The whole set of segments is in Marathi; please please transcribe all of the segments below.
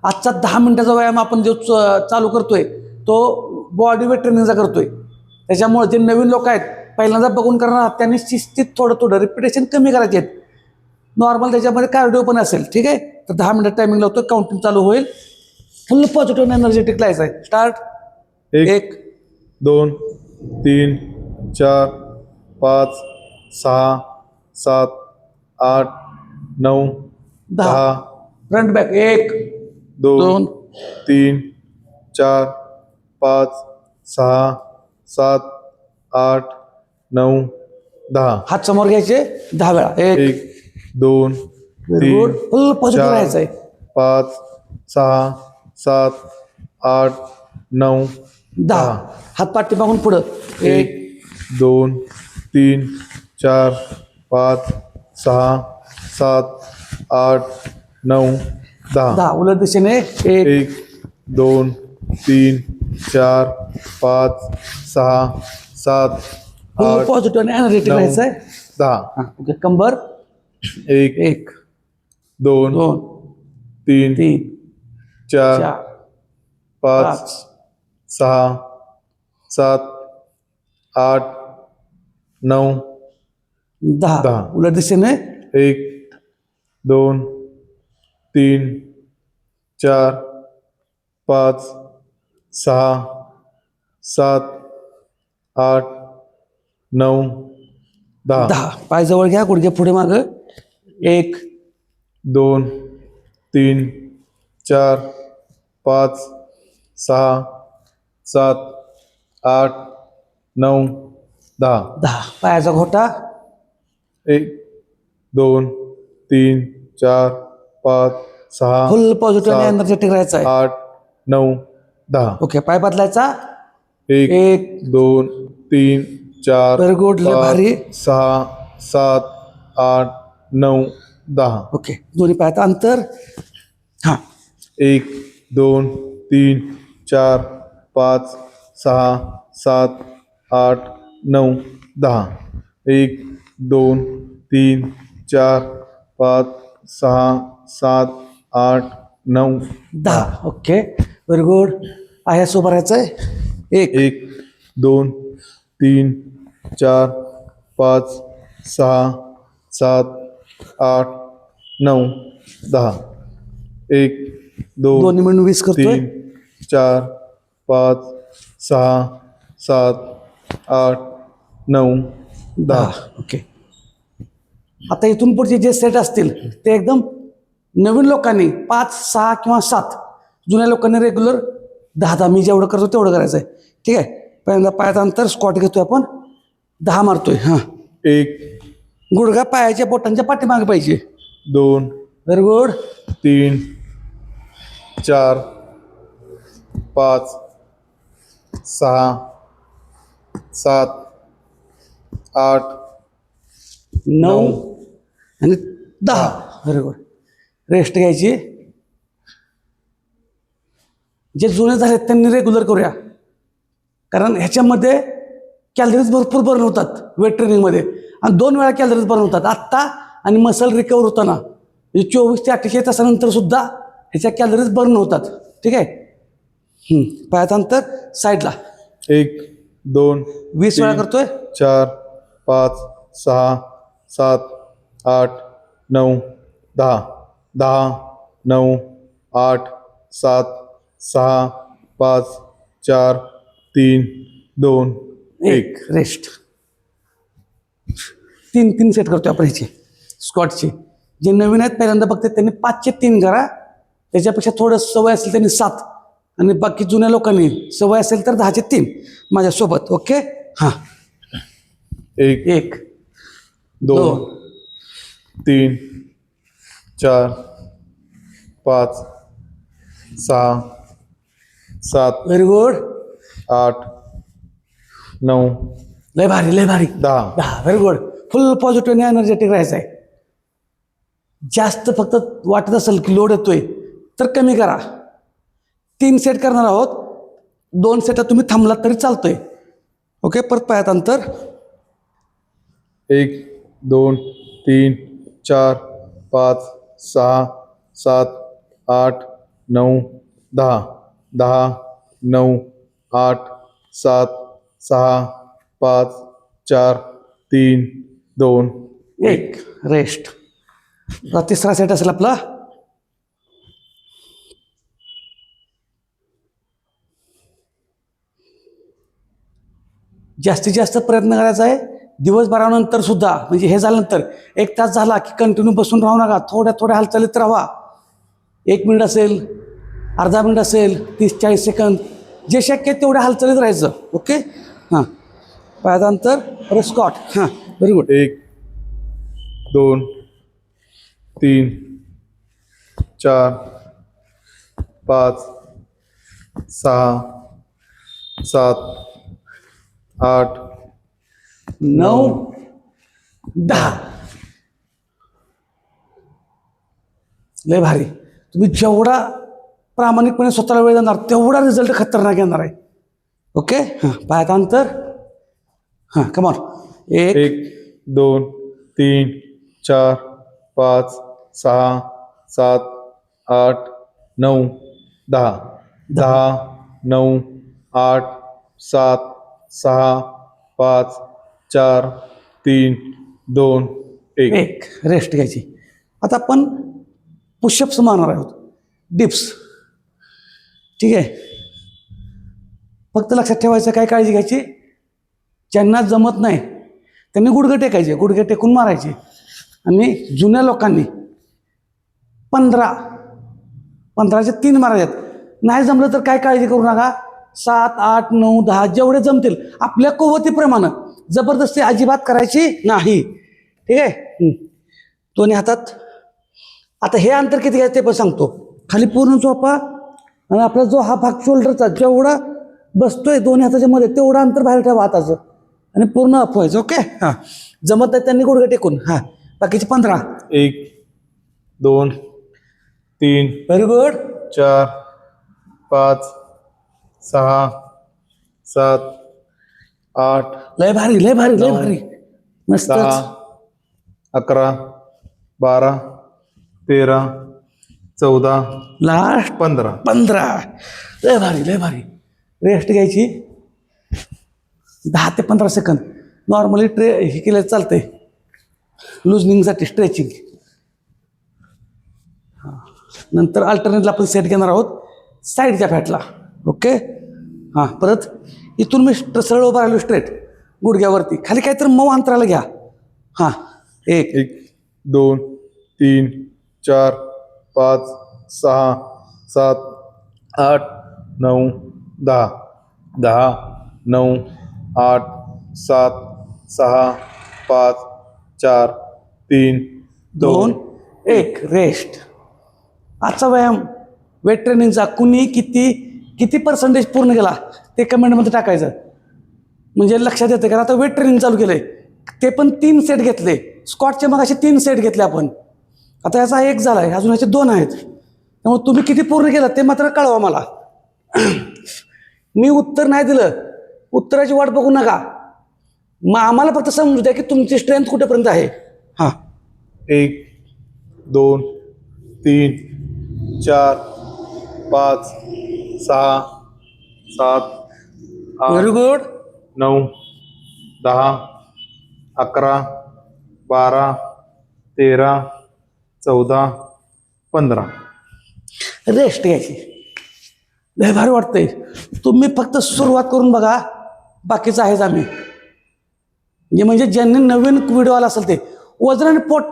आजचा 10 मिनिटाचा व्यायाम आपण जो चालू करतोय तो बॉडी वेट ट्रेनिंगचा करतोय. त्याच्यामुळे जे नवीन लोक आहेत पहिल्यांदा बघून करणार त्यांनी शिस्तीत थोडं थोडं रिपिटेशन कमी करायचे आहेत. नॉर्मल त्याच्यामध्ये कार्डिओ पण असेल. ठीक आहे. तर 10 मिनिट टायमिंग लावतो, काउंटिंग चालू होईल. फुल पॉझिटिव्ह एनर्जेटिक लायचं आहे. स्टार्ट. 1 2 3 4 5 6 7 8 9 10 front back. 1 2 3 4 5 6 7 8 9 10. हात समोर घ्यायचे 10 वेळा. 1 2 3 फुल पॉझिटिव्ह राहायचं आहे. 5 6 7 8 9 10. हात पाठी मागून पुढं. 1 2 3 4 5 6 7 8 9 10. उलट दिशेने. 1 2 3 4 5 6 7 फुल पॉझिटिव्ह आणि एनर्जेटिक राहायचं आहे. 10. ओके. कंबर. 1 2 2 3 3 4 4 5 6 7 8 9 10. उलट दिशेने. 1 2 3 4 5 6 7 8 9 10. पाय जवळ घ्या, गुडघे पुढे माग. 1 2 3 4 5 6 7 8 9 10. पायाचा घोटा. 1 2 3 4 5 6 फुल पॉझिटिव्ह आणि एनर्जेटिक राहायचं आहे. 8 9 10. ओके. पाय बदलायचा. 1 2 3 4 व्हेरी गुड. लय भारी. 6 7 8 9 10. ओके. दोन्ही पायात अंतर. 1 2 3 4 5 6 7 8 9 10. 1 2 3 4 5 6 7 8 9 10. ओके. Very good. पायास उभं राहायचंय. 1 2 3 4 5 6 7 8 9 10. 1 2 2 मिनिट 20 करतोय. 3 4 5 6 7 8 9 10. ओके. आता इथून पुढचे जे सेट असतील ते एकदम नवीन लोकांनी 5 6 किंवा 7, जुन्या लोकांनी रेग्युलर 10 मी जेवढं करतो तेवढं करायचं आहे. ठीक आहे. पहिल्यांदा पायाचं अंतर स्क्वॉट घेतोय आपण. 10 मारतोय. 1 गुडघा पायाच्या बोटांच्या पाठीमागे पाहिजे. 2 व्हेरी गुड. 3 4 5 6 7 8 9 आणि 10. Very good. रेस्ट घ्यायची. जे जुने झालेत त्यांनी रेग्युलर करूया, कारण ह्याच्यामध्ये कॅलरीज भरपूर बर्न होतात वेट ट्रेनिंगमध्ये, आणि 2 वेळा कॅलरीज बर्न होतात आत्ता आणि मसल रिकवर होताना. म्हणजे 24 ते 48 तासानंतर सुद्धा ह्याच्या कॅलरीज बर्न होतात. ठीक आहे. पायाचं अंतर साईडला. 1 2 20 वेळा करतोय. 4 5 6 7 8 9 10. 10 9 8 7 6 5 4 3 2 1. रेस्ट. 3 सेट करतोय आपण ह्याचे स्क्वॉटचे. जे नवीन आहेत पहिल्यांदा बघतात त्यांनी 5 चे 3 करा. त्याच्यापेक्षा थोडं सवय असेल त्यांनी 7, आणि बाकी जुन्या लोकांनी सवय असेल तर 10 चे 3 माझ्यासोबत. ओके. 1 2 3 4 5 6 7 very good. 8 9 लय भारी लय भारी. 10. Very good. फुल पॉझिटिव्ह आणि एनर्जेटिक राहायचं आहे. जास्त फक्त वाटत असेल की लोड येतोय तर कमी करा. 3 सेट करणार आहोत. 2 सेटात तुम्ही थांबलात तरी चालतोय. ओके. परत पायात अंतर. 1 2 3 4 5 6 7 8 9 10 10 9 8 7 6 5 4 3 2 1 रेस्ट. आता तिसरा सेट असेल आपला. जास्तीत जास्त प्रयत्न करायचा आहे दिवसभरानंतर सुद्धा, म्हणजे हे झाल्यानंतर 1 तास झाला की कंटिन्यू बसून राहू नका, थोड्या थोड्या हालचालीत राहा. 1 मिनिट असेल, अर्धा मिनिट असेल, 30-40 सेकंद, जे शक्य आहे तेवढ्या हालचालीत राहायचं. ओके. हां, पायाचं अंतर परत स्कॉट. हां, व्हेरी गुड. 1 2 3 4 5 6 7 8 9 10. लय भारी. तुम्ही जेवढा प्रामाणिकपणे स्वतःला वेळ देणार तेवढा रिझल्ट खतरनाक येणार आहे. ओके. हां, पायाचं अंतर. हां, कमॉन. 1 1 2 3 4 5 6 7 8 9 10 10 9 8 7 6 5 4 3 2 1 1 रेस्ट घ्यायची. आता आपण पुशअप्स मारणार आहोत, डिप्स. ठीक आहे. फक्त लक्षात ठेवायचं, काय काळजी घ्यायची, ज्यांना जमत नाही त्यांनी गुडघे टेकायचे, गुडघे टेकून मारायचे. आणि जुन्या लोकांनी 15चे 3 मारायचे. नाही जमलं तर काय काळजी करू नका, 7 8 9 10 जेवढे जमतील आपल्या कुवतीप्रमाणे. जबरदस्ती अजिबात करायची नाही. ठीक आहे. दोन्ही हातात. आता हे अंतर किती घ्यायचं ते पण सांगतो. खाली पूर्ण झोपा आणि आपला जो हा भाग शोल्डरचा जेवढा बसतोय दोन्ही हाताच्या मध्ये तेवढं अंतर बाहेर ठेवा हाताचं आणि पूर्ण अप व्हायचं. ओके. हां, जमत नाही त्यांनी गुडघे टेकून. हां, बाकीचे 15. 1 2 3 व्हेरी गुड. 4 5 6 7 8 लय भारी, लय भारी, लय भारी. मस्त. 10 11 12 13 14 लास्ट 15 15. लय भारी, लय भारी. रेस्ट घ्यायची 10 ते 15 सेकंद. नॉर्मली हे केलं चालतंय लुजनिंगसाठी, स्ट्रेचिंग. नंतर अल्टरनेटला आपण सेट घेणार आहोत साईडच्या फॅटला. ओके. हां, परत इथून मी सरळ उभा राहिलो स्ट्रेट गुडघ्यावरती, खाली काहीतरी मऊ अंतराला घ्या. हां, 1 1 2 3 4 5 6 7 8 9 10 10 9 8 7 6 5 4 3 2 1 रेस्ट. आजचा व्यायाम वेट ट्रेनिंगचा कुणी किती पर्सेंटेज पूर्ण केला ते कमेंटमध्ये टाकायचं, म्हणजे लक्षात येतं. कारण आता वेट ट्रेनिंग चालू केलंय, ते पण 3 सेट घेतले. स्क्वॉटचे मग असे 3 सेट घेतले आपण. आता याचा 1 झाला आहे, अजून याचे 2 आहेत. त्यामुळे तुम्ही किती पूर्ण केलं ते मात्र कळवा मला. मी उत्तर नाही दिलं, उत्तराची वाट बघू नका. मग आम्हाला फक्त समजू द्या की तुमची स्ट्रेंथ कुठेपर्यंत आहे. हां, 1 2 3 4 5 6 7 व्हेरी 8 गुड. 9 10 11 12 13 14 15 रेस्ट घ्यायची. लय भारी वाटतंय. तुम्ही फक्त सुरुवात करून बघा, बाकीचं आहेच आम्ही. म्हणजे ज्यांनी नवीन व्हिडिओ आला असेल ते वजन आणि पोट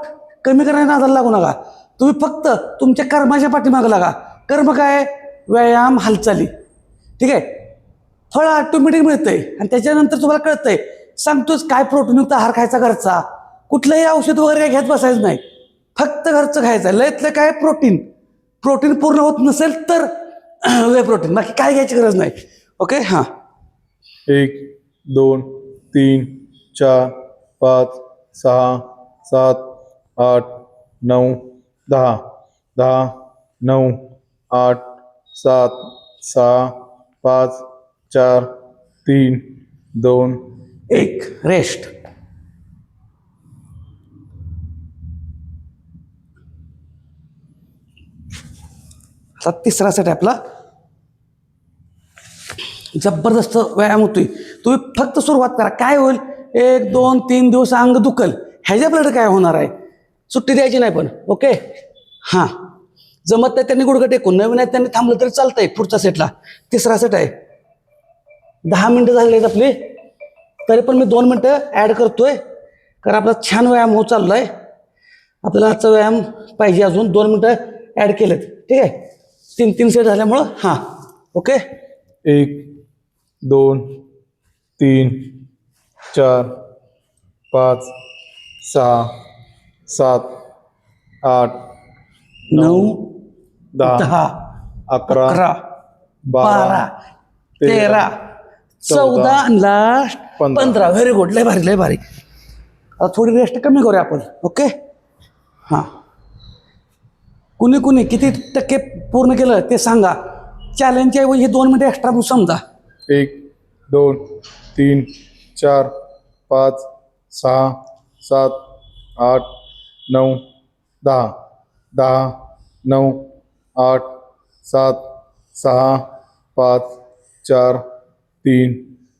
कमी करायला नादाला लागू नका. तुम्ही फक्त तुमच्या कर्माच्या पाठीमागं लागा. कर्म काय? व्यायाम, हालचाली. ठीक आहे. फळ ऑटोमॅटिक मिळतंय आणि त्याच्यानंतर तुम्हाला कळतंय. सांगतोच काय प्रोटीनयुक्त आहार खायचा घरचा, कुठलंही औषध वगैरे घ्यायच बसायचं नाही, फक्त घरचं खायचं. लयतलं काय प्रोटीन पूर्ण होत नसेल तर वे प्रोटीन, बाकी काय घ्यायची गरज नाही. ओके. हां, 1 2 3 4 5 6 7 8 9 10 10 9 8 7 6 5 4 3 2 1 रेस्ट. आता तिसरा सेट आहे आपला. जबरदस्त व्यायाम होतोय. तुम्ही फक्त सुरुवात करा. काय होईल, 1 2 3 दिवस अंग दुखल, ह्याच्या पलट काय होणार आहे, सुट्टी द्यायची नाही. पण ओके, हां, जमत नाही त्यांनी गुडघं टेकून, नवीन आहेत त्यांनी थांबलं तरी चालतंय. पुढच्या सेटला तिसरा सेट आहे. 10 मिनिटं झालेली आहेत आपली, तरी पण मी 2 मिनिटं ॲड करतोय, कारण आपला छान व्यायाम होत चाललाय. आपल्याला आजचा व्यायाम पाहिजे, अजून 2 मिनिटं ॲड केलेत. ठीक आहे, 3 सेट झाल्यामुळं. हां, ओके. 1 2 3 4 5 6 7 8 9 10 10 11 11 12 13 14 आणि लास्ट 15. व्हेरी गुड, लय भारी लय भारी. आता थोडी रेस्ट कमी करूया आपण. ओके, हां. कुणी किती टक्के पूर्ण केलं ते सांगा. चॅलेंजच्या ऐवजी 2 मिनिटं एक्स्ट्रा समजा. 1 2 3 4 5 6 7 8 9 10 10 9 8 7 6 5 4 3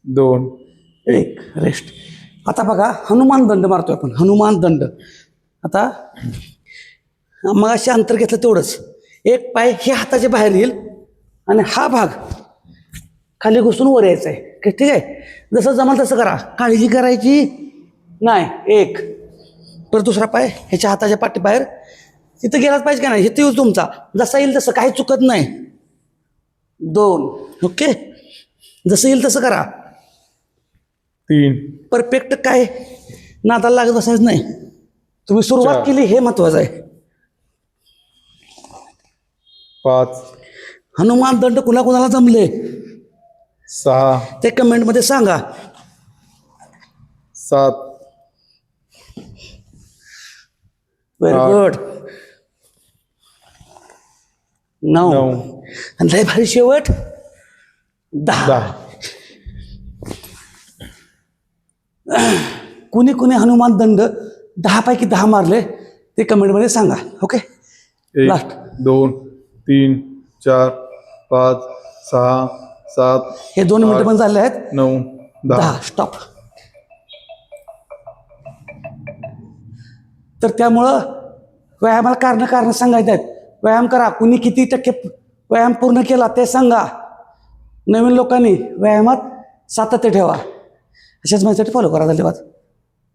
2 1 रेस्ट. आता बघा, हनुमान दंड मारतोय आपण. हनुमान दंड. आता मग असे अंतर घेतलं तेवढंच. एक पाय हे हाताच्या बाहेर येईल आणि हा भाग खाली घुसून वर यायचा आहे. ठीक आहे, जसं जमाल तसं करा, काळजी करायची नाही. 1 परत दुसरा पाय ह्याच्या हाताच्या पाठीबाहेर तिथं गेलाच पाहिजे का नाही, इथं येऊ तुमचा, जसा येईल तसं, काही चुकत नाही. 2 ओके, जसं येईल तसं करा. 3 परफेक्ट काय नादाला लागत बसायचं नाही. तुम्ही सुरुवात 4 केली हे महत्वाचं आहे. 5 हनुमान दंड कुणाला जमले 6 ते कमेंटमध्ये सांगा. 7 व्हेरी 8 गुड. 9 9 आणि लय भारी शेवट 10. 10 कुणी हनुमान दंड 10 पैकी 10 मारले ते कमेंटमध्ये सांगा. ओके, 1 लास्ट 2 3 4 5 6 7 हे 2 मिनिटं पण झाले आहेत. 9 10 स्टॉप. तर त्यामुळं व्यायामाला कारण सांगायचे आहेत. व्यायाम करा. कुणी किती टक्के व्यायाम पूर्ण केला ते सांगा. नवीन लोकांनी व्यायामात सातत्य ठेवा. अशाच माझ्यासाठी फॉलो करा. धन्यवाद.